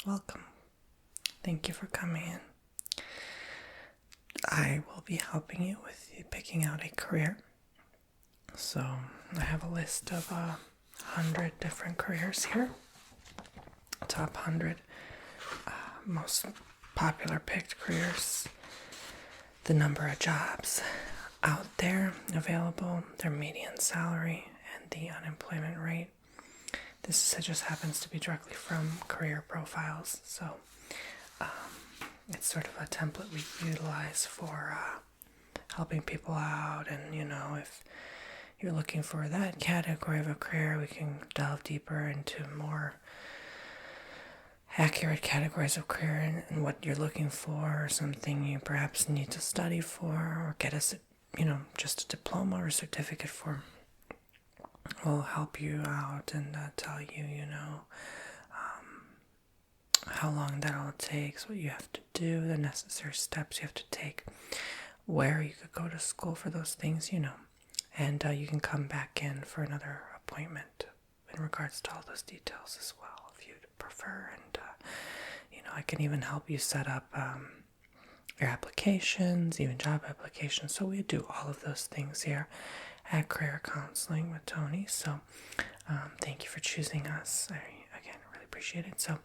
Welcome. Thank you for coming in. I will be helping you with picking out a career. So I have a list of 100 different careers here. Top 100 most popular picked careers. The number of jobs out there available, their median salary, and the unemployment rate. This just happens to be directly from career profiles, so it's sort of a template we utilize for helping people out. And if you're looking for that category of a career, we can delve deeper into more accurate categories of career and what you're looking for, or something you perhaps need to study for, or get just a diploma or certificate for. Will help you out and tell you, how long that all takes, what you have to do, the necessary steps you have to take, where you could go to school for those things, and you can come back in for another appointment in regards to all those details as well, if you'd prefer. And I can even help you set up your applications, even job applications. So we do all of those things here at Career Counseling with Tony. So thank you for choosing us. I, again, really appreciate it. So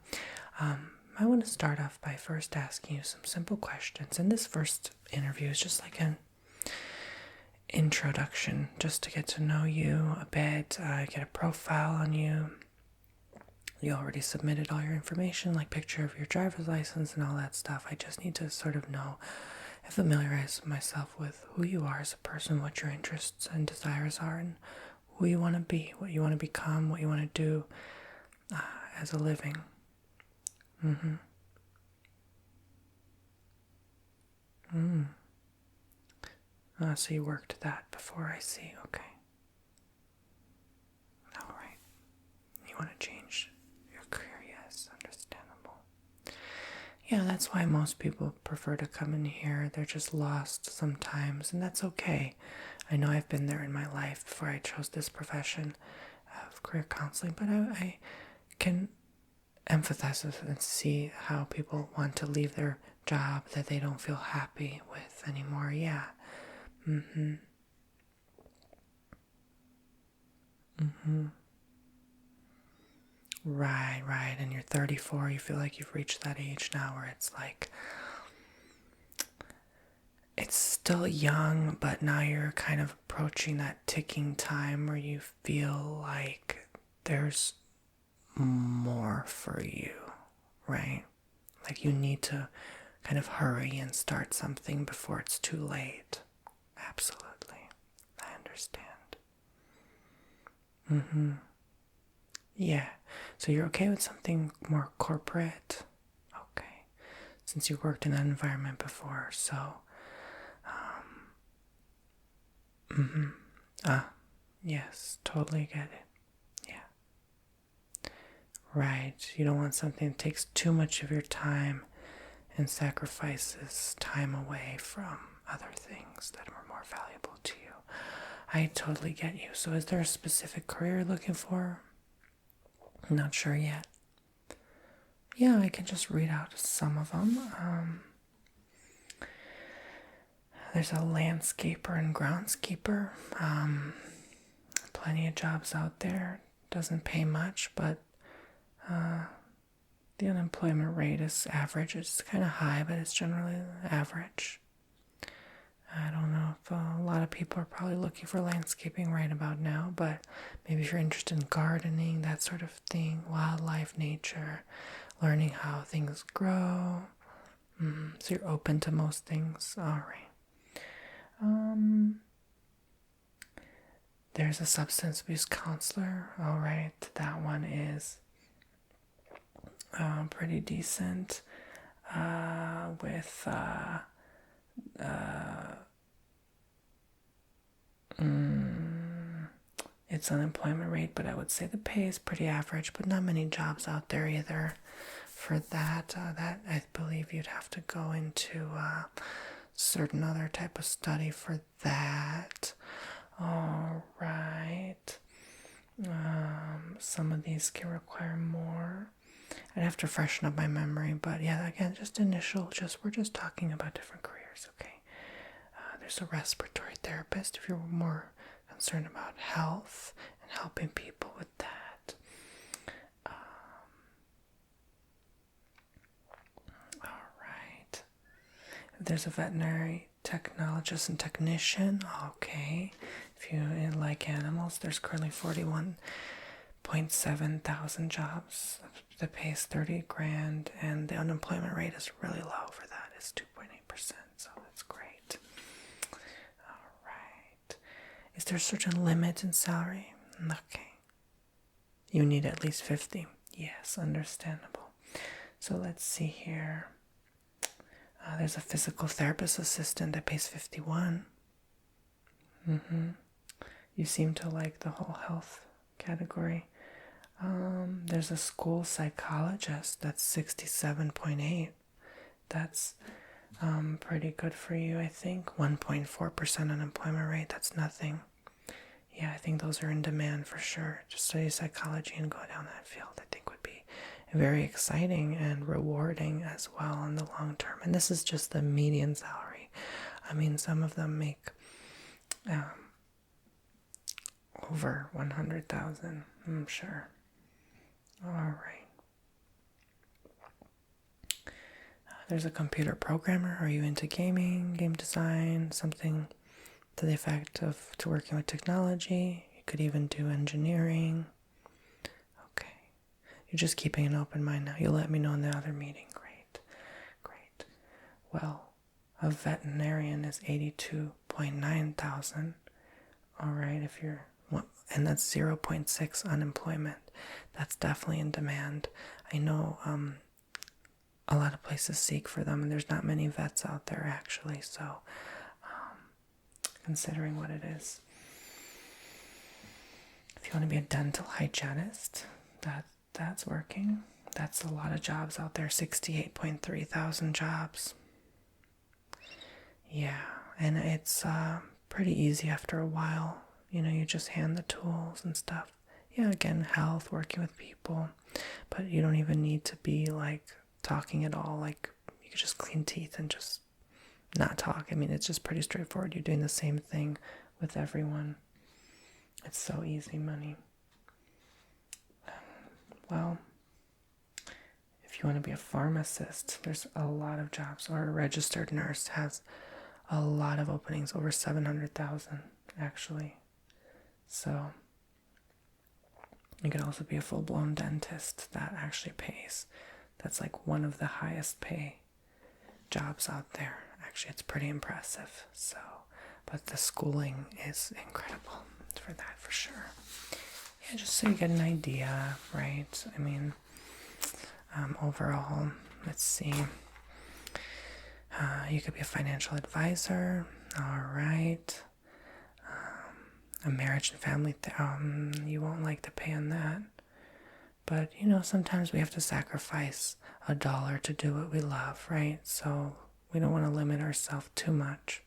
I want to start off by first asking you some simple questions. And this first interview is just like an introduction, just to get to know you a bit, get a profile on you. You already submitted all your information, like picture of your driver's license and all that stuff. I just need to sort of know and familiarize myself with who you are as a person, what your interests and desires are, and who you want to be, what you want to become, what you want to do as a living. So you worked that before, I see. Okay. All right. You want to change your career, yes, understandable. Yeah, that's why most people prefer to come in here. They're just lost sometimes, and that's okay. I know I've been there in my life before I chose this profession of career counseling, but I can empathize with and see how people want to leave their job that they don't feel happy with anymore. Yeah. Right. And you're 34, you feel like you've reached that age now where it's like, it's still young, but now you're kind of approaching that ticking time where you feel like there's more for you, right? Like you need to kind of hurry and start something before it's too late. Absolutely. I understand. Yeah. So you're okay with something more corporate? Okay. Since you worked in that environment before, so yes, totally get it. Yeah. Right. You don't want something that takes too much of your time and sacrifices time away from other things that are more valuable to you. I totally get you. So is there a specific career you're looking for? I'm not sure yet. Yeah, I can just read out some of them. There's a landscaper and groundskeeper. Plenty of jobs out there. Doesn't pay much, but the unemployment rate is average. It's kind of high, but it's generally average. I don't know if a lot of people are probably looking for landscaping right about now, but maybe if you're interested in gardening, that sort of thing, wildlife, nature, learning how things grow. So you're open to most things. All right. There's a substance abuse counselor. All right. That one is pretty decent with its unemployment rate, but I would say the pay is pretty average, but not many jobs out there either for that. That I believe you'd have to go into certain other type of study for that. All right. Some of these can require more. I'd have to freshen up my memory, but yeah, again, just initial, we're just talking about different careers, okay? There's a respiratory therapist if you're more concerned about health and helping people with that. All right. There's a veterinary technologist and technician, okay. If you like animals, there's currently 41.7 thousand jobs that pays 30 grand, and the unemployment rate is really low for that. It's 2.8%, so that's great. All right. Is there a certain limit in salary? Okay. You need at least 50. Yes, understandable. So let's see here. There's a physical therapist assistant that pays 51. You seem to like the whole health category. There's a school psychologist that's 67.8. That's pretty good for you, I think. 1.4% unemployment rate, that's nothing. Yeah, I think those are in demand for sure. Just study psychology and go down that field, I think would be very exciting and rewarding as well in the long term. And this is just the median salary. I mean, some of them make over 100,000, I'm sure. All right. There's a computer programmer. Are you into gaming, game design, something to the effect of to working with technology? You could even do engineering. Okay. You're just keeping an open mind now. You'll let me know in the other meeting. Great. Well, a veterinarian is 82.9 thousand. All right, if you're, and that's 0.6 unemployment. That's definitely in demand. I know a lot of places seek for them, and there's not many vets out there actually, so considering what it is. If you want to be a dental hygienist, that's working. That's a lot of jobs out there, 68.3 thousand jobs. Yeah, and it's pretty easy after a while. You know, you just hand the tools and stuff. Yeah, again, health, working with people, but you don't even need to be like talking at all. Like, you could just clean teeth and just not talk. I mean, it's just pretty straightforward. You're doing the same thing with everyone. It's so easy money. Well, if you want to be a pharmacist, there's a lot of jobs, or a registered nurse has a lot of openings, over 700,000 actually. So you could also be a full-blown dentist. That actually pays. That's like one of the highest pay jobs out there. Actually, it's pretty impressive. So, but the schooling is incredible for that, for sure. Yeah, just so you get an idea, right? I mean, overall, let's see. You could be a financial advisor. All right. A marriage and family, you won't like to pay on that. But, you know, sometimes we have to sacrifice $1 to do what we love, right? So we don't want to limit ourselves too much.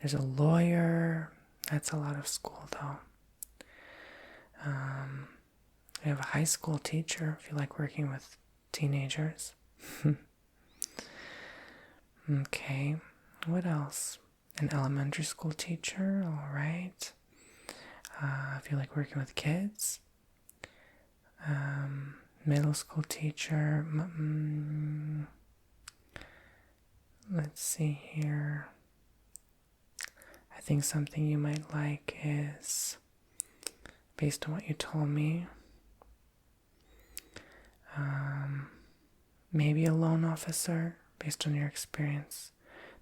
There's a lawyer. That's a lot of school, though. We have a high school teacher, if you like working with teenagers. Okay, what else? An elementary school teacher, all right. If you like working with kids. Middle school teacher. Let's see here. I think something you might like is, based on what you told me, maybe a loan officer, based on your experience.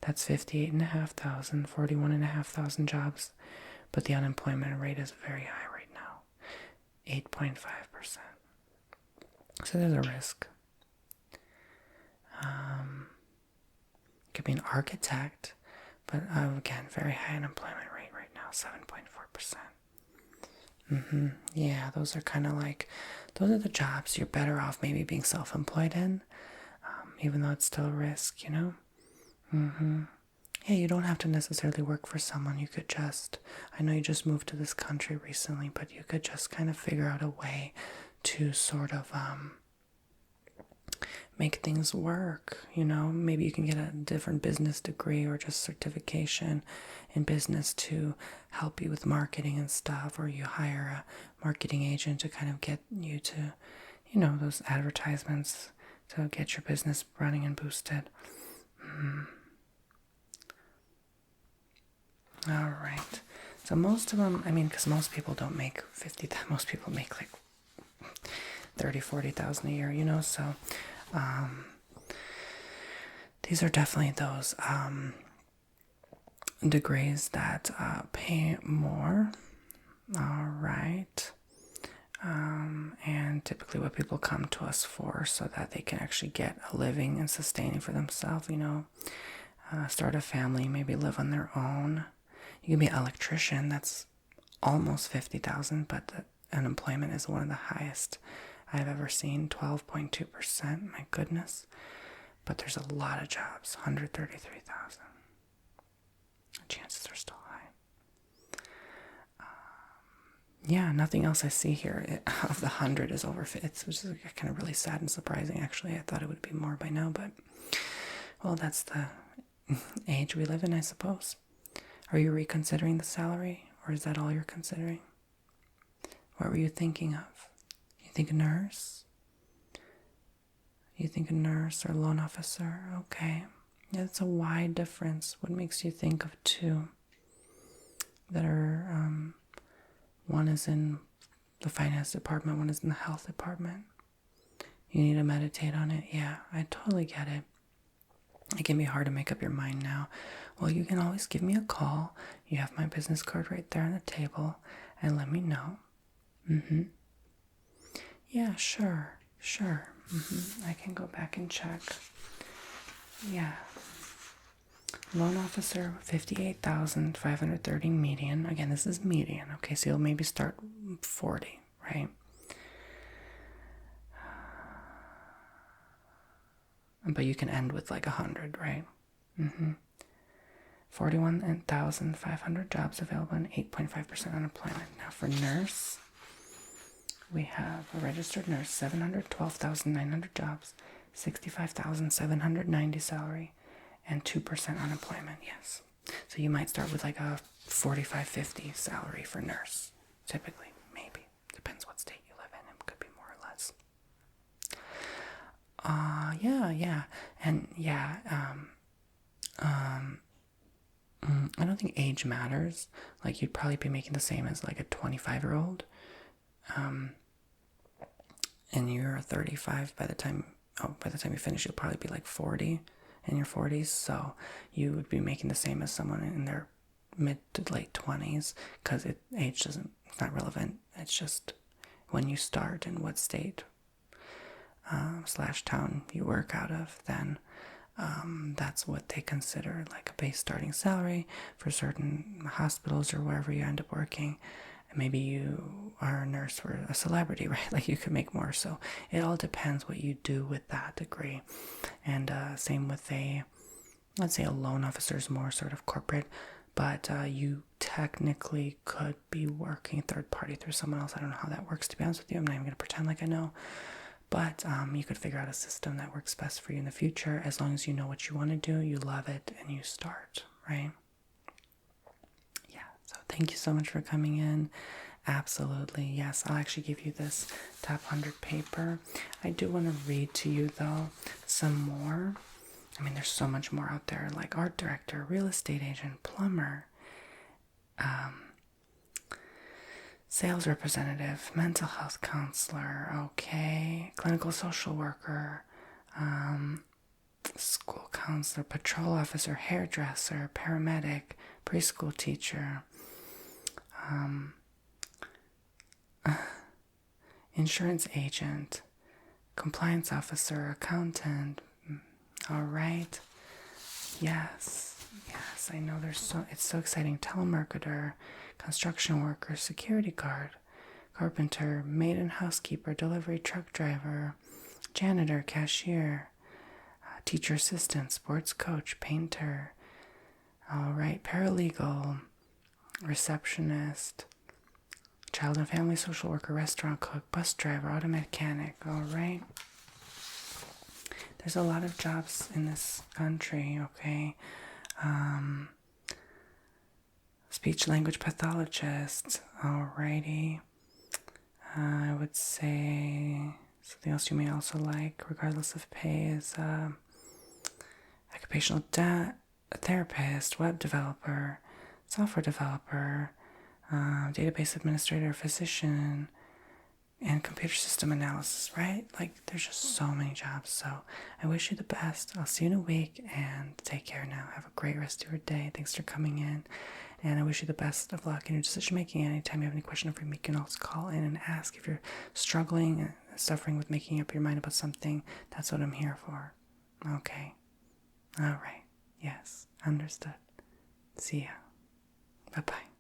That's 58,500, 41,500 jobs, but the unemployment rate is very high right now, 8.5%. So there's a risk. Could be an architect, but again, very high unemployment rate right now, 7.4%. Yeah, those are kind of like, those are the jobs you're better off maybe being self-employed in, even though it's still a risk, you know? Yeah, you don't have to necessarily work for someone. You could just, I know you just moved to this country recently, but you could just kind of figure out a way to sort of make things work. Maybe you can get a different business degree or just certification in business to help you with marketing and stuff, or you hire a marketing agent to kind of get you to, those advertisements to get your business running and boosted. All right. So most of them, because most people don't make 50, most people make like 30, 40,000 a year, so these are definitely those degrees that pay more. All right. And typically what people come to us for, so that they can actually get a living and sustaining for themselves, start a family, maybe live on their own. You can be an electrician, that's almost 50,000, but the unemployment is one of the highest I've ever seen, 12.2%, my goodness. But there's a lot of jobs, 133,000. Chances are still high. Yeah, nothing else I see here of the 100 is over 50, which is kind of really sad and surprising, actually. I thought it would be more by now, but, well, that's the age we live in, I suppose. Are you reconsidering the salary, or is that all you're considering? What were you thinking of? You think a nurse? You think a nurse or a loan officer? Okay. Yeah, it's a wide difference. What makes you think of two that are, one is in the finance department, one is in the health department? You need to meditate on it? Yeah, I totally get it. It can be hard to make up your mind now. Well, you can always give me a call. You have my business card right there on the table, and let me know. Yeah, sure. I can go back and check. Yeah. Loan officer, 58,530 median. Again, this is median. Okay, so you'll maybe start 40, right? But you can end with like 100, right? 41,500 jobs available and 8.5% unemployment. Now for nurse, we have a registered nurse, 712,900 jobs, 65,790 salary, and 2% unemployment, yes. So you might start with like a 45-50 salary for nurse, typically, maybe. Depends what state you live in. It could be more or less. Yeah. And yeah, I don't think age matters. Like, you'd probably be making the same as like a 25-year-old. And you're 35 by the time you finish, you'll probably be like 40 in your 40s. So you would be making the same as someone in their mid to late 20s, because age it's not relevant. It's just when you start and what state / town you work out of, then that's what they consider like a base starting salary for certain hospitals or wherever you end up working. And maybe you are a nurse for a celebrity, right? Like, you could make more. So it all depends what you do with that degree. And same with let's say a loan officer is more sort of corporate, but you technically could be working third party through someone else. I don't know how that works, to be honest with you. I'm not even going to pretend like I know. But you could figure out a system that works best for you in the future, as long as you know what you want to do, you love it, and you start, right? Yeah, so thank you so much for coming in. Absolutely, yes. I'll actually give you this top 100 paper. I do want to read to you, though, some more. There's so much more out there, like art director, real estate agent, plumber, sales representative, mental health counselor, okay, clinical social worker, school counselor, patrol officer, hairdresser, paramedic, preschool teacher, insurance agent, compliance officer, accountant. All right. Yes, I know it's so exciting. Telemarketer, construction worker, security guard, carpenter, maid and housekeeper, delivery truck driver, janitor, cashier, teacher assistant, sports coach, painter. All right, paralegal, receptionist, child and family social worker, restaurant cook, bus driver, auto mechanic. All right. there's a lot of jobs in this country, okay? Speech language pathologist, alrighty. I would say something else you may also like, regardless of pay, is occupational therapist, web developer, software developer, database administrator, physician, and computer system analysis, right? Like, there's just so many jobs. So I wish you the best. I'll see you in a week, and take care now. Have a great rest of your day. Thanks for coming in, and I wish you the best of luck in your decision making. Anytime you have any question for me, you can also call in and ask. If you're struggling and suffering with making up your mind about something, that's what I'm here for. Okay. All right. Yes. Understood. See ya. Bye-bye.